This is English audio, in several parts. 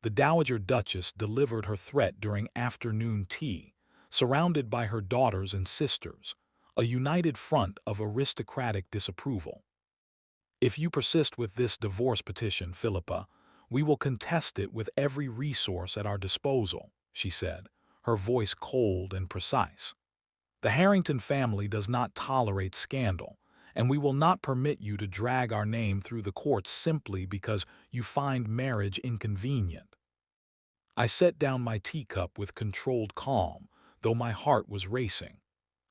The Dowager Duchess delivered her threat during afternoon tea, surrounded by her daughters and sisters, a united front of aristocratic disapproval. If you persist with this divorce petition, Philippa, we will contest it with every resource at our disposal, she said, her voice cold and precise. The Harrington family does not tolerate scandal, and we will not permit you to drag our name through the courts simply because you find marriage inconvenient. I set down my teacup with controlled calm, though my heart was racing.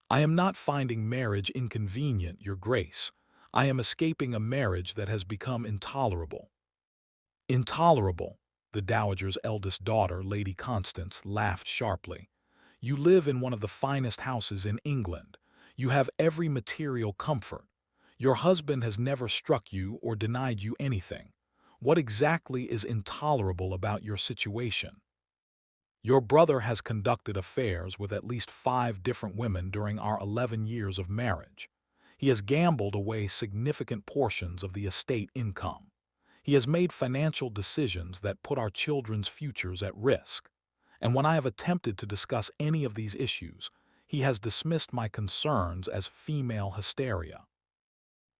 I am not finding marriage inconvenient, Your Grace. I am escaping a marriage that has become intolerable. Intolerable, the Dowager's eldest daughter, Lady Constance, laughed sharply. You live in one of the finest houses in England. You have every material comfort. Your husband has never struck you or denied you anything. What exactly is intolerable about your situation? Your brother has conducted affairs with at least 5 different women during our 11 years of marriage. He has gambled away significant portions of the estate income. He has made financial decisions that put our children's futures at risk. And when I have attempted to discuss any of these issues, he has dismissed my concerns as female hysteria.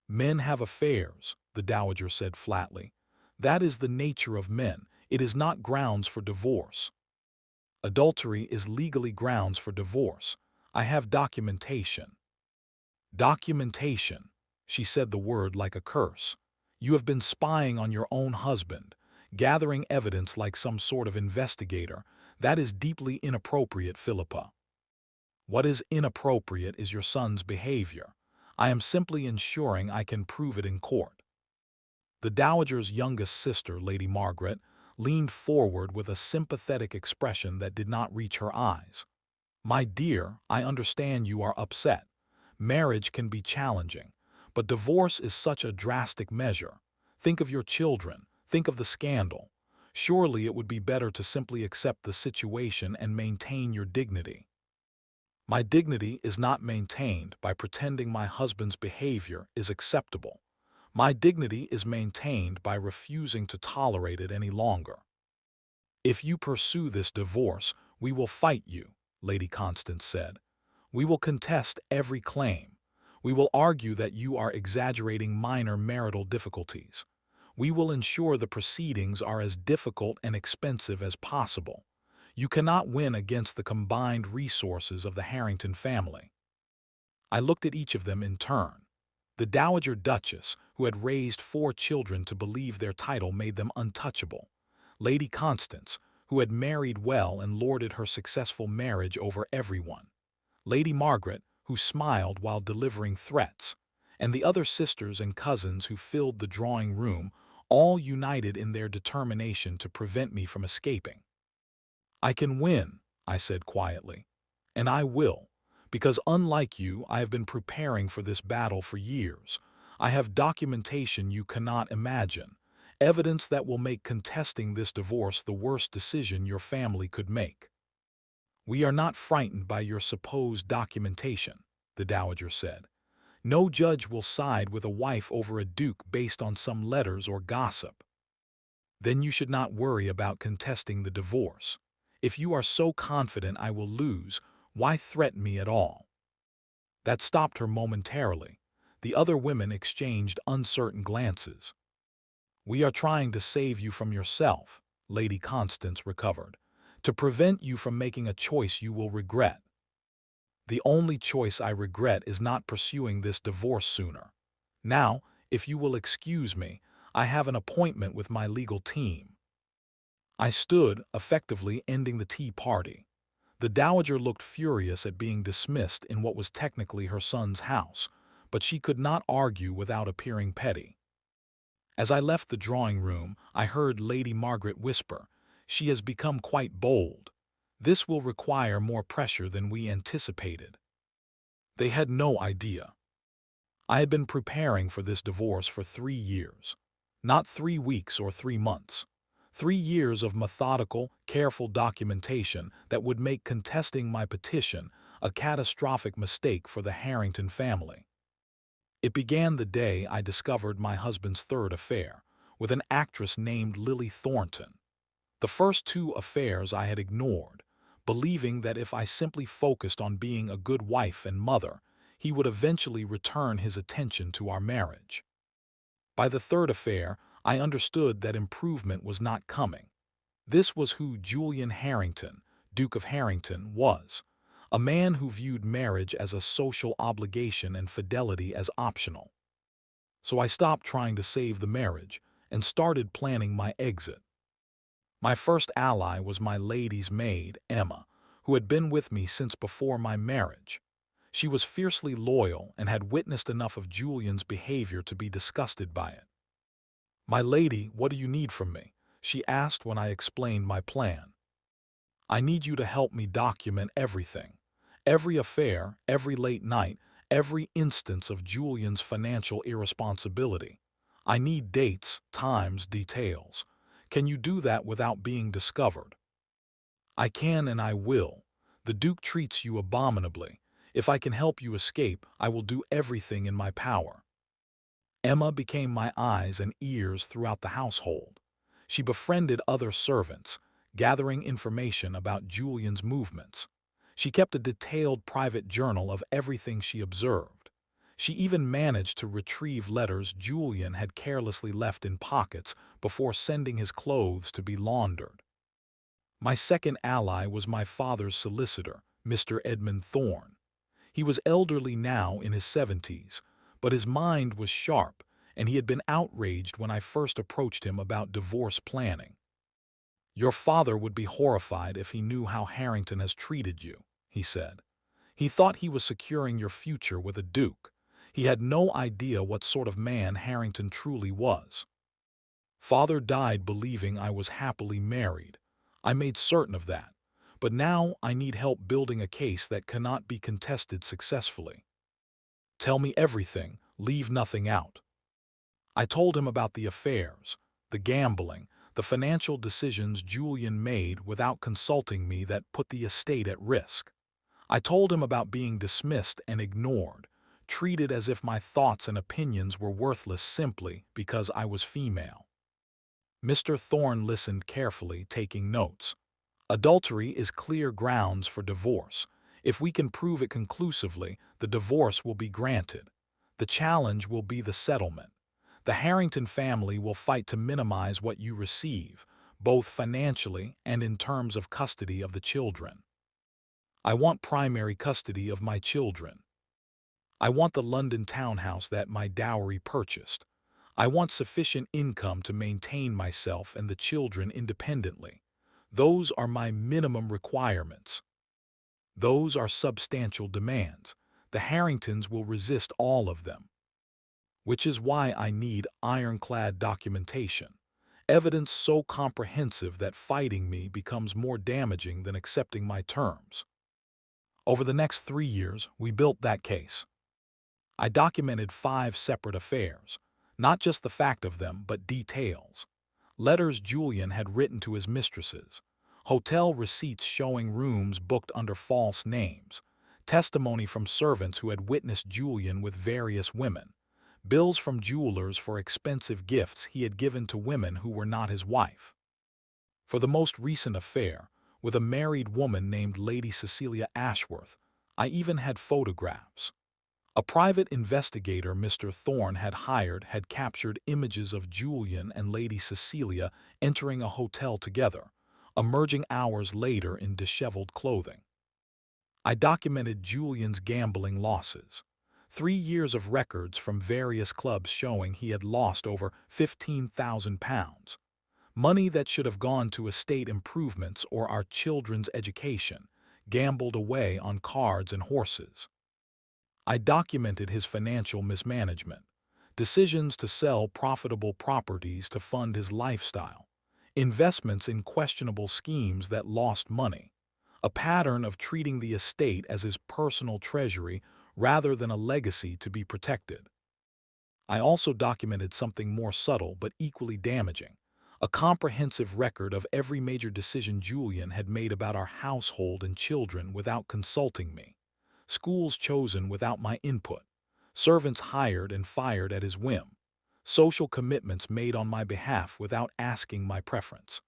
Men have affairs, the Dowager said flatly. That is the nature of men. It is not grounds for divorce. Adultery is legally grounds for divorce. I have documentation. Documentation. She said the word like a curse. You have been spying on your own husband, gathering evidence like some sort of investigator. That is deeply inappropriate, Philippa. What is inappropriate is your son's behavior. I am simply ensuring I can prove it in court. The Dowager's youngest sister, Lady Margaret, leaned forward with a sympathetic expression that did not reach her eyes. My dear, I understand you are upset. Marriage can be challenging, but divorce is such a drastic measure. Think of your children. Think of the scandal. Surely it would be better to simply accept the situation and maintain your dignity. My dignity is not maintained by pretending my husband's behavior is acceptable. My dignity is maintained by refusing to tolerate it any longer. If you pursue this divorce, we will fight you, Lady Constance said. We will contest every claim. We will argue that you are exaggerating minor marital difficulties. We will ensure the proceedings are as difficult and expensive as possible. You cannot win against the combined resources of the Harrington family. I looked at each of them in turn. The Dowager Duchess, who had raised 4 children to believe their title made them untouchable. Lady Constance, who had married well and lorded her successful marriage over everyone. Lady Margaret, who smiled while delivering threats. And the other sisters and cousins who filled the drawing room, all united in their determination to prevent me from escaping. I can win, I said quietly. And I will. Because unlike you, I have been preparing for this battle for years. I have documentation you cannot imagine, evidence that will make contesting this divorce the worst decision your family could make. We are not frightened by your supposed documentation, the Dowager said. No judge will side with a wife over a duke based on some letters or gossip. Then you should not worry about contesting the divorce. If you are so confident I will lose, why threaten me at all? That stopped her momentarily. The other women exchanged uncertain glances. We are trying to save you from yourself, Lady Constance recovered, to prevent you from making a choice you will regret. The only choice I regret is not pursuing this divorce sooner. Now, if you will excuse me, I have an appointment with my legal team. I stood, effectively ending the tea party. The Dowager looked furious at being dismissed in what was technically her son's house, but she could not argue without appearing petty. As I left the drawing room, I heard Lady Margaret whisper, "She has become quite bold. This will require more pressure than we anticipated." They had no idea. I had been preparing for this divorce for 3 years. Not 3 weeks or 3 months. 3 years of methodical, careful documentation that would make contesting my petition a catastrophic mistake for the Harrington family. It began the day I discovered my husband's third affair, with an actress named Lily Thornton. The first two affairs I had ignored, believing that if I simply focused on being a good wife and mother, he would eventually return his attention to our marriage. By the third affair, I understood that improvement was not coming. This was who Julian Harrington, Duke of Harrington, was, a man who viewed marriage as a social obligation and fidelity as optional. So I stopped trying to save the marriage and started planning my exit. My first ally was my lady's maid, Emma, who had been with me since before my marriage. She was fiercely loyal and had witnessed enough of Julian's behavior to be disgusted by it. "My lady, what do you need from me?" she asked when I explained my plan. "I need you to help me document everything. Every affair, every late night, every instance of Julian's financial irresponsibility. I need dates, times, details. Can you do that without being discovered?" "I can and I will. The Duke treats you abominably. If I can help you escape, I will do everything in my power." Emma became my eyes and ears throughout the household. She befriended other servants, gathering information about Julian's movements. She kept a detailed private journal of everything she observed. She even managed to retrieve letters Julian had carelessly left in pockets before sending his clothes to be laundered. My second ally was my father's solicitor, Mr. Edmund Thorne. He was elderly now in his 70s, but his mind was sharp, and he had been outraged when I first approached him about divorce planning. "Your father would be horrified if he knew how Harrington has treated you," he said. "He thought he was securing your future with a duke. He had no idea what sort of man Harrington truly was." Father died believing I was happily married. I made certain of that. But now I need help building a case that cannot be contested successfully. "Tell me everything, leave nothing out." I told him about the affairs, the gambling, the financial decisions Julian made without consulting me that put the estate at risk. I told him about being dismissed and ignored, treated as if my thoughts and opinions were worthless simply because I was female. Mr. Thorne listened carefully, taking notes. "Adultery is clear grounds for divorce. If we can prove it conclusively, the divorce will be granted. The challenge will be the settlement. The Harrington family will fight to minimize what you receive, both financially and in terms of custody of the children. I want primary custody of my children. I want the London townhouse that my dowry purchased. I want sufficient income to maintain myself and the children independently. Those are my minimum requirements. Those are substantial demands. The Harringtons will resist all of them. Which is why I need ironclad documentation. Evidence so comprehensive that fighting me becomes more damaging than accepting my terms." Over the next 3 years, we built that case. I documented 5 separate affairs, not just the fact of them, but details. Letters Julian had written to his mistresses, hotel receipts showing rooms booked under false names, testimony from servants who had witnessed Julian with various women, bills from jewelers for expensive gifts he had given to women who were not his wife. For the most recent affair, with a married woman named Lady Cecilia Ashworth, I even had photographs. A private investigator Mr. Thorne had hired had captured images of Julian and Lady Cecilia entering a hotel together, emerging hours later in disheveled clothing. I documented Julian's gambling losses. 3 years of records from various clubs showing he had lost over £15,000. Money that should have gone to estate improvements or our children's education, gambled away on cards and horses. I documented his financial mismanagement, decisions to sell profitable properties to fund his lifestyle, investments in questionable schemes that lost money, a pattern of treating the estate as his personal treasury rather than a legacy to be protected. I also documented something more subtle but equally damaging, a comprehensive record of every major decision Julian had made about our household and children without consulting me, schools chosen without my input, servants hired and fired at his whim, social commitments made on my behalf without asking my preference.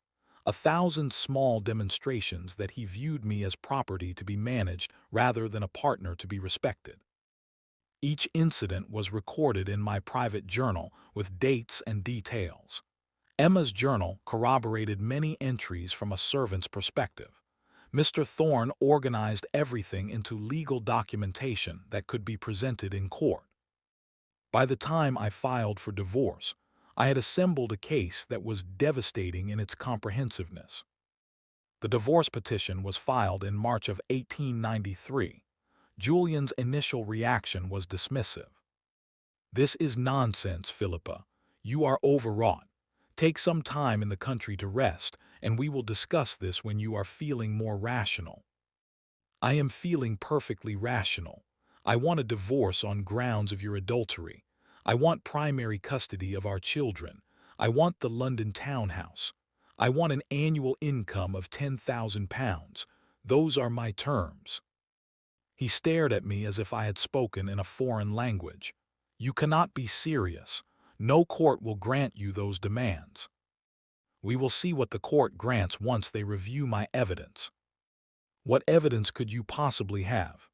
1,000 small demonstrations that he viewed me as property to be managed rather than a partner to be respected. Each incident was recorded in my private journal with dates and details. Emma's journal corroborated many entries from a servant's perspective. Mr. Thorne organized everything into legal documentation that could be presented in court. By the time I filed for divorce, I had assembled a case that was devastating in its comprehensiveness. The divorce petition was filed in March of 1893. Julian's initial reaction was dismissive. "This is nonsense, Philippa. You are overwrought. Take some time in the country to rest, and we will discuss this when you are feeling more rational." "I am feeling perfectly rational. I want a divorce on grounds of your adultery. I want primary custody of our children. I want the London townhouse. I want an annual income of £10,000. Those are my terms." He stared at me as if I had spoken in a foreign language. "You cannot be serious. No court will grant you those demands." "We will see what the court grants once they review my evidence." "What evidence could you possibly have?"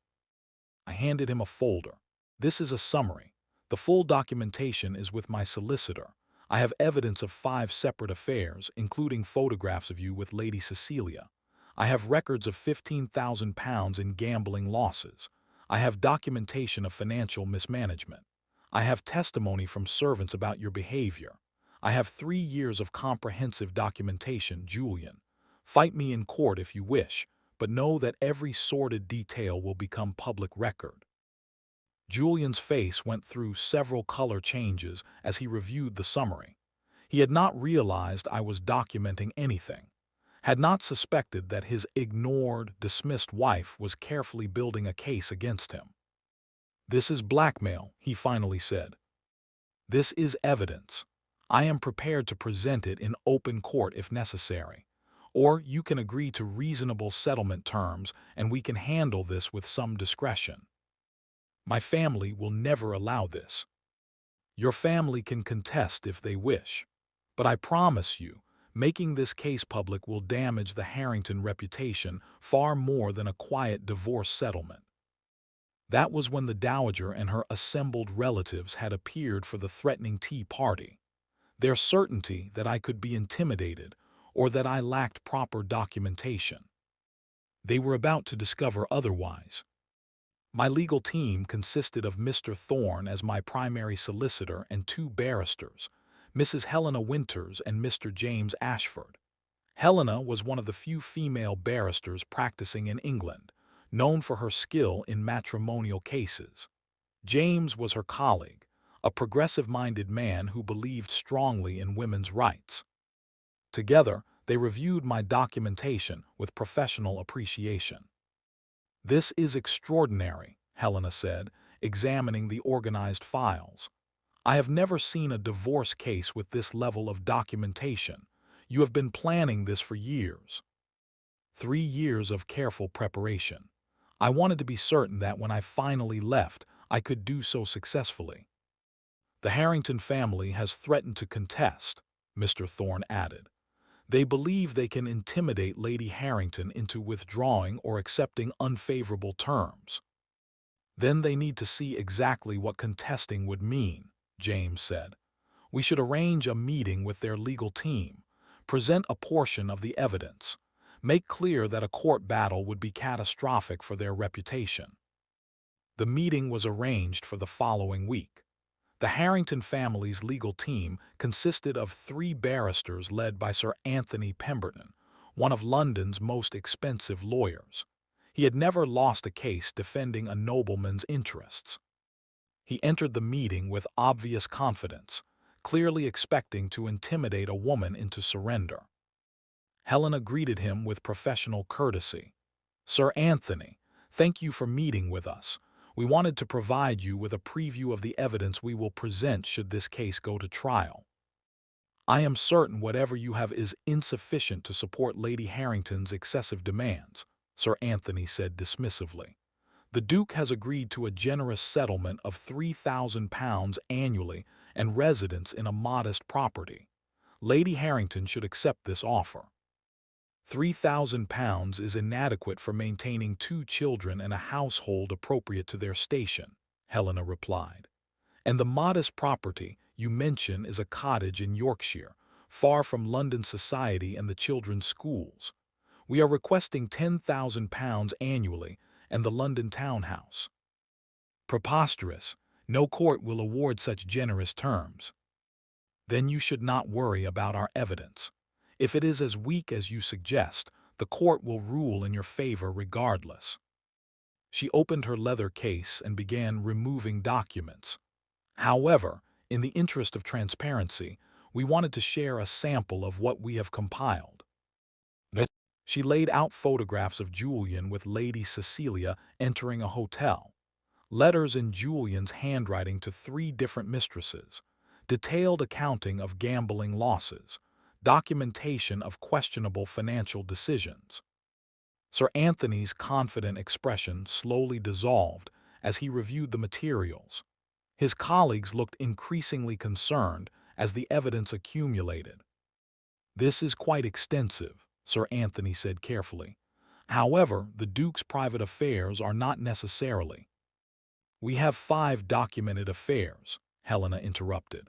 I handed him a folder. "This is a summary. The full documentation is with my solicitor. I have evidence of 5 separate affairs, including photographs of you with Lady Cecilia. I have records of £15,000 in gambling losses. I have documentation of financial mismanagement. I have testimony from servants about your behavior. I have 3 years of comprehensive documentation, Julian. Fight me in court if you wish, but know that every sordid detail will become public record." Julian's face went through several color changes as he reviewed the summary. He had not realized I was documenting anything, had not suspected that his ignored, dismissed wife was carefully building a case against him. "This is blackmail," he finally said. "This is evidence. I am prepared to present it in open court if necessary. Or you can agree to reasonable settlement terms and we can handle this with some discretion." "My family will never allow this." "Your family can contest if they wish. But I promise you, making this case public will damage the Harrington reputation far more than a quiet divorce settlement." That was when the Dowager and her assembled relatives had appeared for the threatening tea party. Their certainty that I could be intimidated or that I lacked proper documentation. They were about to discover otherwise. My legal team consisted of Mr. Thorne as my primary solicitor and 2 barristers, Mrs. Helena Winters and Mr. James Ashford. Helena was one of the few female barristers practicing in England, known for her skill in matrimonial cases. James was her colleague, a progressive-minded man who believed strongly in women's rights. Together, they reviewed my documentation with professional appreciation. "This is extraordinary," Helena said, examining the organized files. "I have never seen a divorce case with this level of documentation. You have been planning this for years." 3 years of careful preparation. I wanted to be certain that when I finally left, I could do so successfully. "The Harrington family has threatened to contest," Mr. Thorne added. "They believe they can intimidate Lady Harrington into withdrawing or accepting unfavorable terms." "Then they need to see exactly what contesting would mean," James said. "We should arrange a meeting with their legal team, present a portion of the evidence, make clear that a court battle would be catastrophic for their reputation." The meeting was arranged for the following week. The Harrington family's legal team consisted of 3 barristers led by Sir Anthony Pemberton, one of London's most expensive lawyers. He had never lost a case defending a nobleman's interests. He entered the meeting with obvious confidence, clearly expecting to intimidate a woman into surrender. Helena greeted him with professional courtesy. "Sir Anthony, thank you for meeting with us. We wanted to provide you with a preview of the evidence we will present should this case go to trial. I am certain whatever you have is insufficient to support Lady Harrington's excessive demands," Sir Anthony said dismissively. "The Duke has agreed to a generous settlement of £3,000 annually and residence in a modest property. Lady Harrington should accept this offer." £3,000 is inadequate for maintaining 2 children and a household appropriate to their station, Helena replied. And the modest property you mention is a cottage in Yorkshire, far from London society and the children's schools. We are requesting £10,000 annually and the London townhouse. Preposterous. No court will award such generous terms. Then you should not worry about our evidence. If it is as weak as you suggest, the court will rule in your favor regardless. She opened her leather case and began removing documents. However, in the interest of transparency, we wanted to share a sample of what we have compiled. She laid out photographs of Julian with Lady Cecilia entering a hotel, letters in Julian's handwriting to 3 different mistresses, detailed accounting of gambling losses, documentation of questionable financial decisions. Sir Anthony's confident expression slowly dissolved as he reviewed the materials. His colleagues looked increasingly concerned as the evidence accumulated. "This is quite extensive," Sir Anthony said carefully. "However, the Duke's private affairs are not necessarily—" "We have 5 documented affairs," Helena interrupted,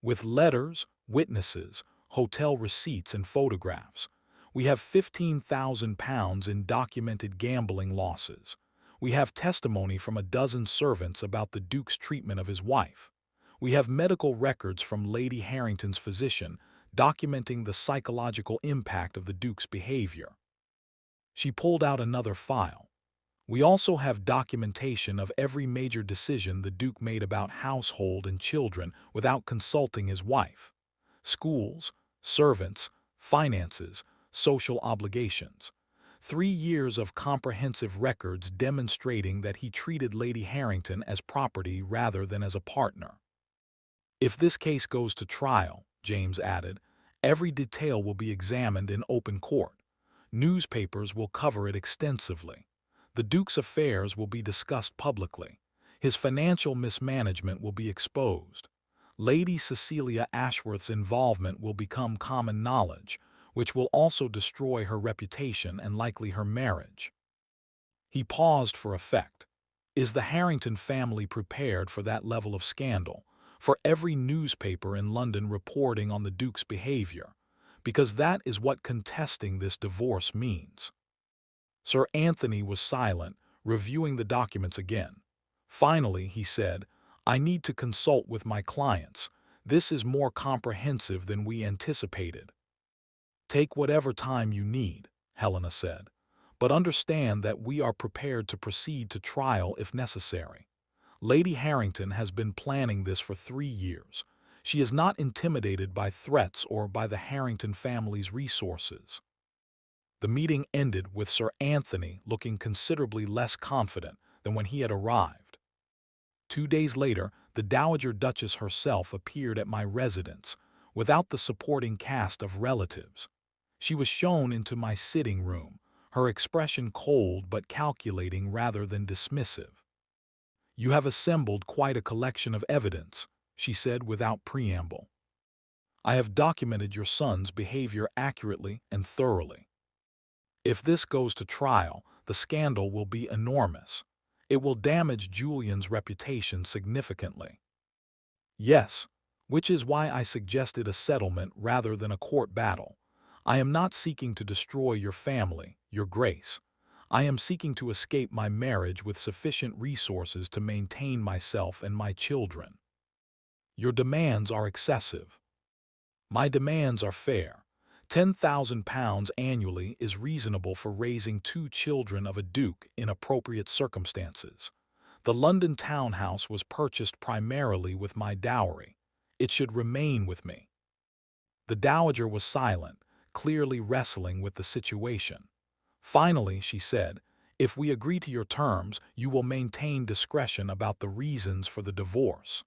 "with letters, witnesses, hotel receipts, and photographs. We have £15,000 in documented gambling losses. We have testimony from a dozen servants about the Duke's treatment of his wife. We have medical records from Lady Harrington's physician documenting the psychological impact of the Duke's behavior." She pulled out another file. "We also have documentation of every major decision the Duke made about household and children without consulting his wife. Schools, servants, finances, social obligations. 3 years of comprehensive records demonstrating that he treated Lady Harrington as property rather than as a partner. If this case goes to trial," James added, "every detail will be examined in open court. Newspapers will cover it extensively. The Duke's affairs will be discussed publicly. His financial mismanagement will be exposed. Lady Cecilia Ashworth's involvement will become common knowledge, which will also destroy her reputation and likely her marriage." He paused for effect. Is the Harrington family prepared for that level of scandal, for every newspaper in London reporting on the Duke's behavior? Because that is what contesting this divorce means. Sir Anthony was silent, reviewing the documents again. Finally, he said, "I need to consult with my clients. This is more comprehensive than we anticipated." "Take whatever time you need," Helena said, "but understand that we are prepared to proceed to trial if necessary. Lady Harrington has been planning this for 3 years. She is not intimidated by threats or by the Harrington family's resources." The meeting ended with Sir Anthony looking considerably less confident than when he had arrived. 2 days later, the Dowager Duchess herself appeared at my residence, without the supporting cast of relatives. She was shown into my sitting room, her expression cold but calculating rather than dismissive. "You have assembled quite a collection of evidence," she said without preamble. "I have documented your son's behavior accurately and thoroughly. If this goes to trial, the scandal will be enormous. It will damage Julian's reputation significantly." "Yes, which is why I suggested a settlement rather than a court battle. I am not seeking to destroy your family, Your Grace. I am seeking to escape my marriage with sufficient resources to maintain myself and my children." "Your demands are excessive." "My demands are fair. £10,000 annually is reasonable for raising 2 children of a duke in appropriate circumstances. The London townhouse was purchased primarily with my dowry. It should remain with me." The Dowager was silent, clearly wrestling with the situation. Finally, she said, "If we agree to your terms, you will maintain discretion about the reasons for the divorce."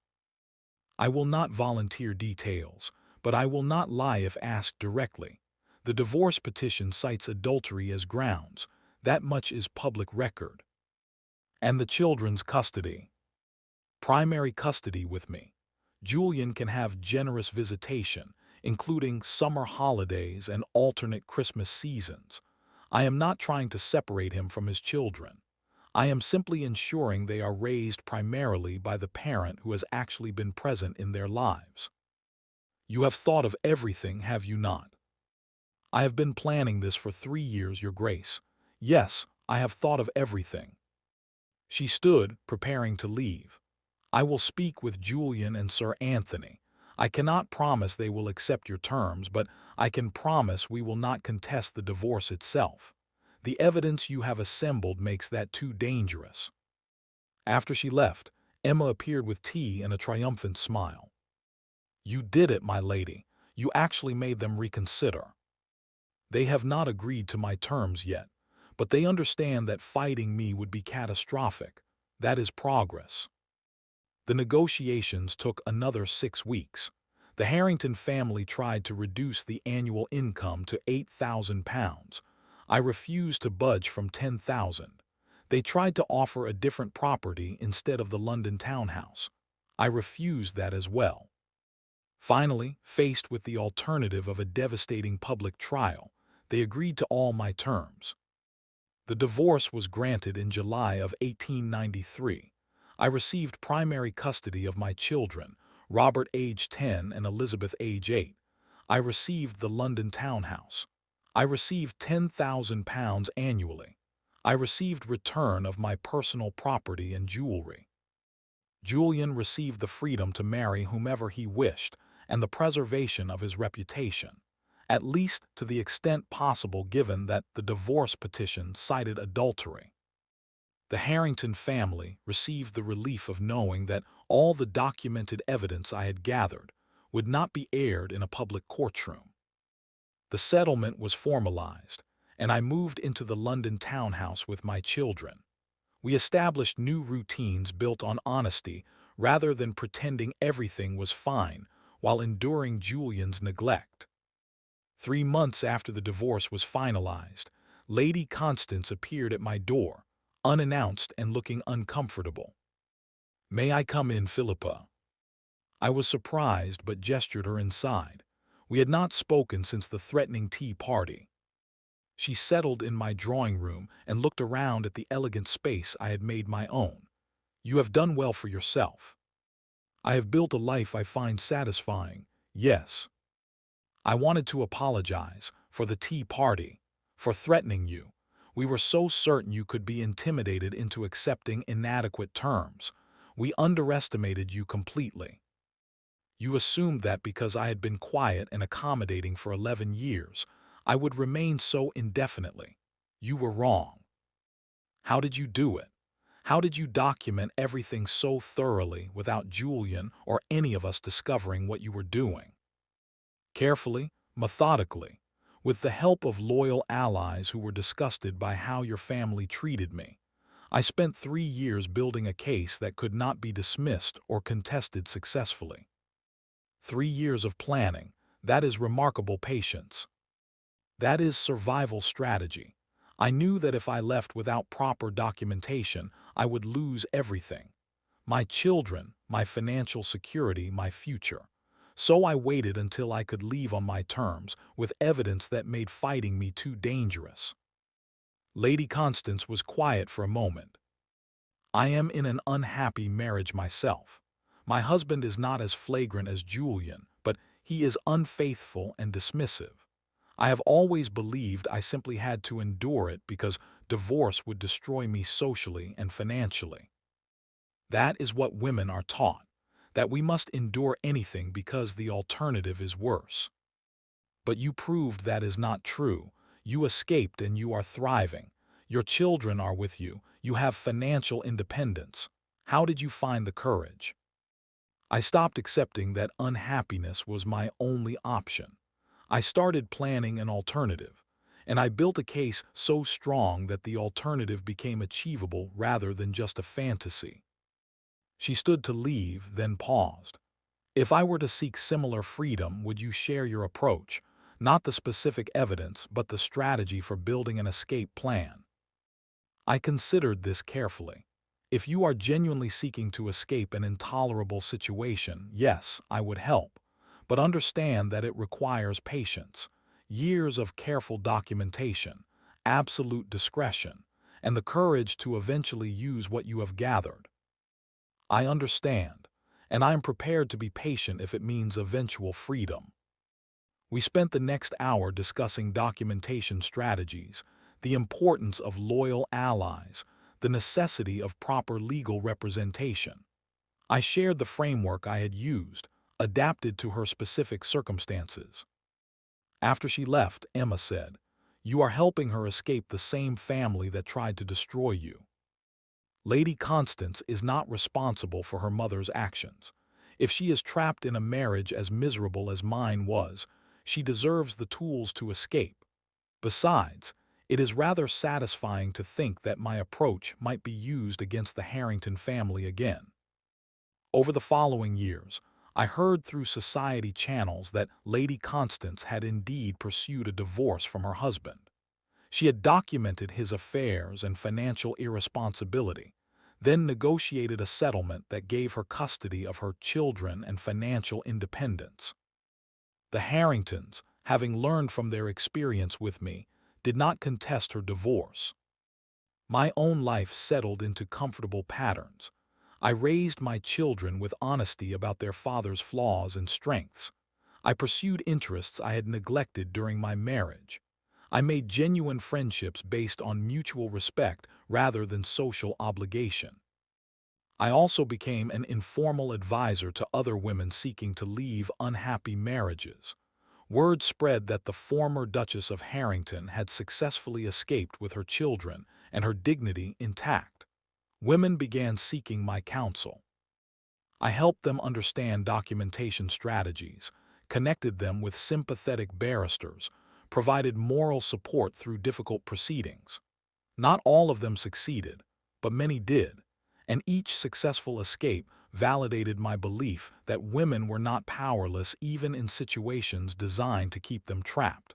"I will not volunteer details, but I will not lie if asked directly. The divorce petition cites adultery as grounds. That much is public record." "And the children's custody?" "Primary custody with me. Julian can have generous visitation, including summer holidays and alternate Christmas seasons. I am not trying to separate him from his children. I am simply ensuring they are raised primarily by the parent who has actually been present in their lives. You have thought of everything, have you not? I have been planning this for 3 years, Your Grace. Yes, I have thought of everything. She stood, preparing to leave. I will speak with Julian and Sir Anthony. I cannot promise they will accept your terms, but I can promise we will not contest the divorce itself. The evidence you have assembled makes that too dangerous. After she left, Emma appeared with tea and a triumphant smile. You did it, my lady. You actually made them reconsider. They have not agreed to my terms yet, but they understand that fighting me would be catastrophic. That is progress. The negotiations took another 6 weeks. The Harrington family tried to reduce the annual income to £8,000. I refused to budge from 10,000. They tried to offer a different property instead of the London townhouse. I refused that as well. Finally, faced with the alternative of a devastating public trial, they agreed to all my terms. The divorce was granted in July of 1893. I received primary custody of my children, Robert age 10 and Elizabeth age 8. I received the London townhouse. I received £10,000 annually. I received return of my personal property and jewelry. Julian received the freedom to marry whomever he wished and the preservation of his reputation, at least to the extent possible given that the divorce petition cited adultery. The Harrington family received the relief of knowing that all the documented evidence I had gathered would not be aired in a public courtroom. The settlement was formalized, and I moved into the London townhouse with my children. We established new routines built on honesty rather than pretending everything was fine while enduring Julian's neglect. 3 months after the divorce was finalized, Lady Constance appeared at my door, unannounced and looking uncomfortable. "May I come in, Philippa?" I was surprised but gestured her inside. We had not spoken since the threatening tea party. She settled in my drawing room and looked around at the elegant space I had made my own. "You have done well for yourself." "I have built a life I find satisfying, yes." "I wanted to apologize for the tea party, for threatening you. We were so certain you could be intimidated into accepting inadequate terms. We underestimated you completely. You assumed that because I had been quiet and accommodating for 11 years, I would remain so indefinitely. You were wrong. How did you do it? How did you document everything so thoroughly without Julian or any of us discovering what you were doing?" "Carefully, methodically, with the help of loyal allies who were disgusted by how your family treated me. I spent 3 years building a case that could not be dismissed or contested successfully. 3 years of planning, that is remarkable patience. That is survival strategy. I knew that if I left without proper documentation, I would lose everything. My children, my financial security, my future. So I waited until I could leave on my terms, with evidence that made fighting me too dangerous." Lady Constance was quiet for a moment. "I am in an unhappy marriage myself. My husband is not as flagrant as Julian, but he is unfaithful and dismissive. I have always believed I simply had to endure it because divorce would destroy me socially and financially. That is what women are taught, that we must endure anything because the alternative is worse. But you proved that is not true. You escaped and you are thriving. Your children are with you. You have financial independence. How did you find the courage?" I stopped accepting that unhappiness was my only option. I started planning an alternative, and I built a case so strong that the alternative became achievable rather than just a fantasy. She stood to leave, then paused. "If I were to seek similar freedom, would you share your approach? Not the specific evidence, but the strategy for building an escape plan." I considered this carefully. If you are genuinely seeking to escape an intolerable situation, yes, I would help. but understand that it requires patience, years of careful documentation, absolute discretion, and the courage to eventually use what you have gathered. I understand, and I am prepared to be patient if it means eventual freedom. We spent the next hour discussing documentation strategies, the importance of loyal allies, the necessity of proper legal representation. I shared the framework I had used, adapted to her specific circumstances. After she left, Emma said, "You are helping her escape the same family that tried to destroy you." Lady Constance is not responsible for her mother's actions. If she is trapped in a marriage as miserable as mine was, she deserves the tools to escape. Besides, it is rather satisfying to think that my approach might be used against the Harrington family again. Over the following years, I heard through society channels that Lady Constance had indeed pursued a divorce from her husband. She had documented his affairs and financial irresponsibility, then negotiated a settlement that gave her custody of her children and financial independence. The Harringtons, having learned from their experience with me, did not contest her divorce. My own life settled into comfortable patterns. I raised my children with honesty about their father's flaws and strengths. I pursued interests I had neglected during my marriage. I made genuine friendships based on mutual respect rather than social obligation. I also became an informal advisor to other women seeking to leave unhappy marriages. Word spread that the former Duchess of Harrington had successfully escaped with her children and her dignity intact. Women began seeking my counsel. I helped them understand documentation strategies, connected them with sympathetic barristers, provided moral support through difficult proceedings. Not all of them succeeded, but many did, and each successful escape validated my belief that women were not powerless even in situations designed to keep them trapped.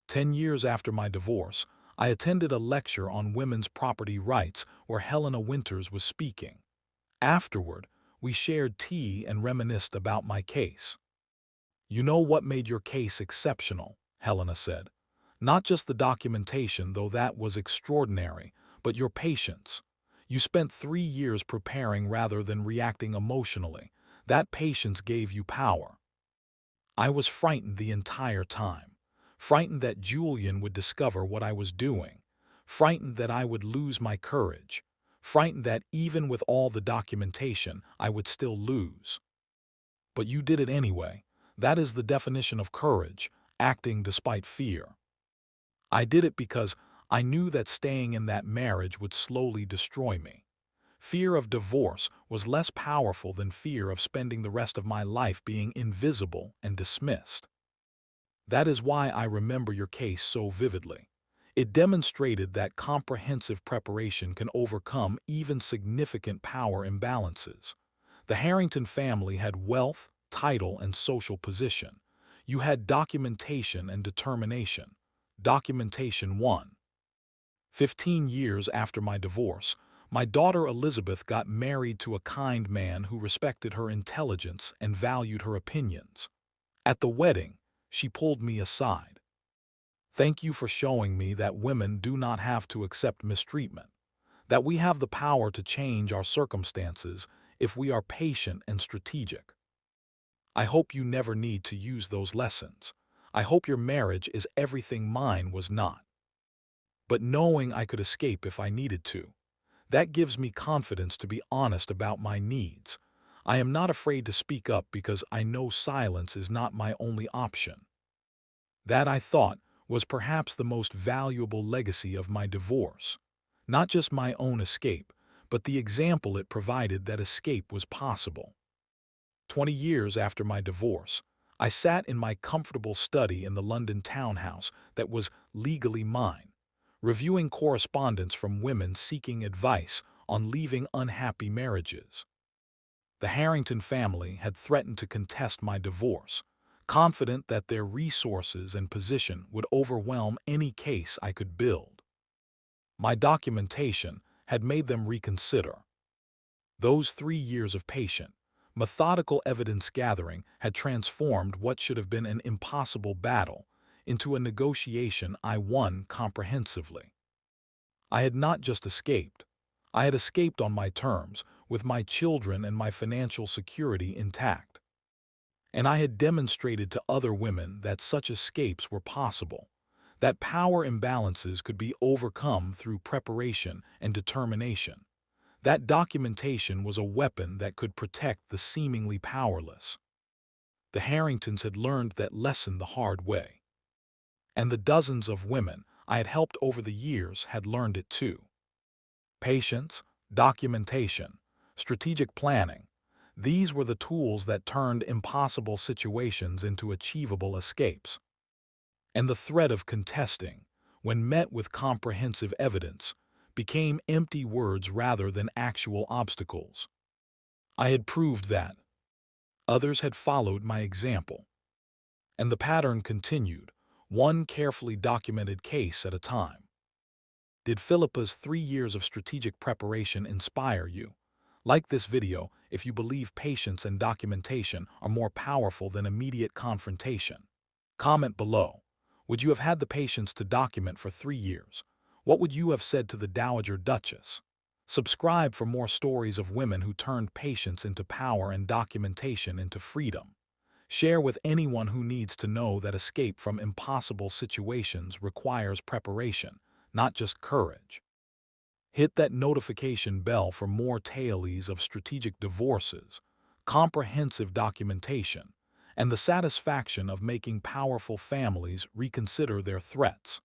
10 years after my divorce, I attended a lecture on women's property rights where Helena Winters was speaking. Afterward, we shared tea and reminisced about my case. "You know what made your case exceptional," Helena said. "Not just the documentation, though that was extraordinary, but your patience. You spent 3 years preparing rather than reacting emotionally. That patience gave you power." I was frightened the entire time. Frightened that Julian would discover what I was doing. Frightened that I would lose my courage. Frightened that even with all the documentation, I would still lose. But you did it anyway. That is the definition of courage, acting despite fear. I did it because I knew that staying in that marriage would slowly destroy me. Fear of divorce was less powerful than fear of spending the rest of my life being invisible and dismissed. That is why I remember your case so vividly. It demonstrated that comprehensive preparation can overcome even significant power imbalances. The Harrington family had wealth, title, and social position. You had documentation and determination. Documentation won. 15 years after my divorce, my daughter Elizabeth got married to a kind man who respected her intelligence and valued her opinions. At the wedding, she pulled me aside. "Thank you for showing me that women do not have to accept mistreatment, that we have the power to change our circumstances if we are patient and strategic. I hope you never need to use those lessons. I hope your marriage is everything mine was not. But knowing I could escape if I needed to, that gives me confidence to be honest about my needs. I am not afraid to speak up because I know silence is not my only option." That, I thought, was perhaps the most valuable legacy of my divorce. Not just my own escape, but the example it provided that escape was possible. 20 years after my divorce, I sat in my comfortable study in the London townhouse that was legally mine, reviewing correspondence from women seeking advice on leaving unhappy marriages. The Harrington family had threatened to contest my divorce, confident that their resources and position would overwhelm any case I could build. My documentation had made them reconsider. Those 3 years of patience, Methodical evidence gathering had transformed what should have been an impossible battle into a negotiation I won comprehensively. I had not just escaped. I had escaped on my terms, with my children and my financial security intact. And I had demonstrated to other women that such escapes were possible, that power imbalances could be overcome through preparation and determination. That documentation was a weapon that could protect the seemingly powerless. The Harringtons had learned that lesson the hard way. And the dozens of women I had helped over the years had learned it too. Patience, documentation, strategic planning, these were the tools that turned impossible situations into achievable escapes. And the threat of contesting, when met with comprehensive evidence, became empty words rather than actual obstacles. I had proved that. Others had followed my example. And the pattern continued, one carefully documented case at a time. Did Philippa's 3 years of strategic preparation inspire you? Like this video if you believe patience and documentation are more powerful than immediate confrontation. Comment below. Would you have had the patience to document for 3 years? What would you have said to the Dowager Duchess? Subscribe for more stories of women who turned patience into power and documentation into freedom. Share with anyone who needs to know that escape from impossible situations requires preparation, not just courage. Hit that notification bell for more tales of strategic divorces, comprehensive documentation, and the satisfaction of making powerful families reconsider their threats.